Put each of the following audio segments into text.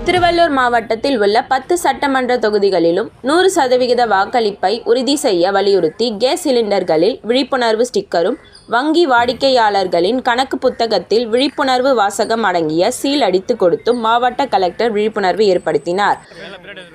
திருவள்ளூர் மாவட்டத்தில் உள்ள 10 சட்டமன்ற தொகுதிகளிலும் 100% வாக்களிப்பை உறுதி செய்ய வலியுறுத்தி கேஸ் சிலிண்டர்களில் விழிப்புணர்வு ஸ்டிக்கரும், வங்கி வாடிக்கையாளர்களின் கணக்கு புத்தகத்தில் விழிப்புணர்வு வாசகம் அடங்கிய சீல் அடித்து கொடுத்தும் மாவட்ட கலெக்டர் விழிப்புணர்வு ஏற்படுத்தினார்.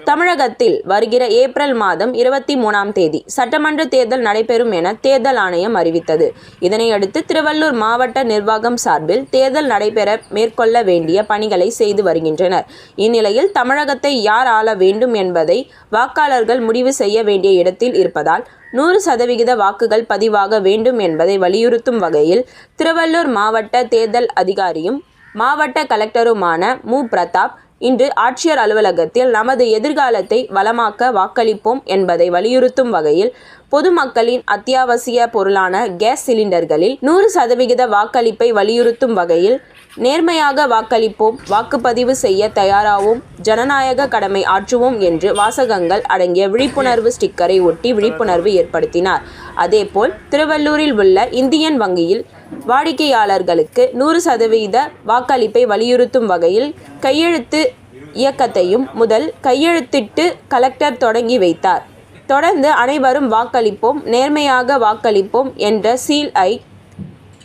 தமிழகத்தில் வருகிற ஏப்ரல் மாதம் 23ஆம் தேதி சட்டமன்ற தேர்தல் நடைபெறும் என தேர்தல் ஆணையம் அறிவித்தது. இதனையடுத்து திருவள்ளூர் மாவட்ட நிர்வாகம் சார்பில் தேர்தல் நடைபெற மேற்கொள்ள வேண்டிய பணிகளை செய்து வருகின்றனர். இந்நிலையில் தமிழகத்தை யார் ஆள வேண்டும் என்பதை வாக்காளர்கள் முடிவு செய்ய வேண்டிய இடத்தில் இருப்பதால் 100% வாக்குகள் பதிவாக வேண்டும் என்பதை வலியுறுத்தும் வகையில் திருவள்ளூர் மாவட்ட தேர்தல் அதிகாரியும் மாவட்ட கலெக்டருமான மு. பிரதாப் இன்று ஆட்சியர் அலுவலகத்தில் நமது எதிர்காலத்தை வளமாக்க வாக்களிப்போம் என்பதை வலியுறுத்தும் வகையில் பொதுமக்களின் அத்தியாவசிய பொருளான கேஸ் சிலிண்டர்களில் 100% வாக்களிப்பை வலியுறுத்தும் வகையில் நேர்மையாக வாக்களிப்போம், வாக்குப்பதிவு செய்ய தயாராவோம், ஜனநாயக கடமை ஆற்றுவோம் என்று வாசகங்கள் அடங்கிய விழிப்புணர்வு ஸ்டிக்கரை ஒட்டி விழிப்புணர்வு ஏற்படுத்தினார். அதேபோல் திருவள்ளூரில் உள்ள இந்தியன் வங்கியில் வாடிக்கையாளர்களுக்கு 100% வாக்களிப்பை வலியுறுத்தும் வகையில் கையெழுத்து இயக்கத்தையும் முதல் கையெழுத்திட்டு கலெக்டர் தொடங்கி வைத்தார். தொடர்ந்து அனைவரும் வாக்களிப்போம், நேர்மையாக வாக்களிப்போம் என்ற சீல்-ஐ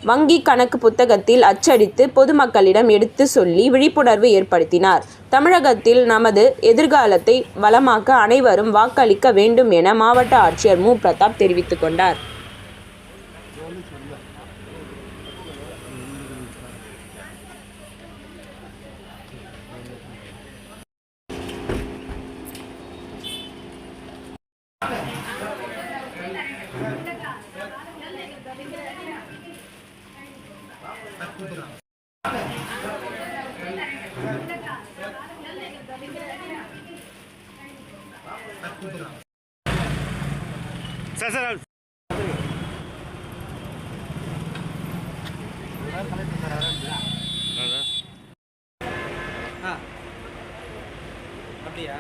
வங்கி கணக்கு புத்தகத்தில் அச்சடித்து பொதுமக்களிடம் எடுத்து சொல்லி விழிப்புணர்வு ஏற்படுத்தினார். தமிழகத்தில் நமது எதிர்காலத்தை வளமாக்க அனைவரும் வாக்களிக்க வேண்டும் என மாவட்ட ஆட்சியர் மு. பிரதாப் தெரிவித்துக் கொண்டார். சார் அப்படியா?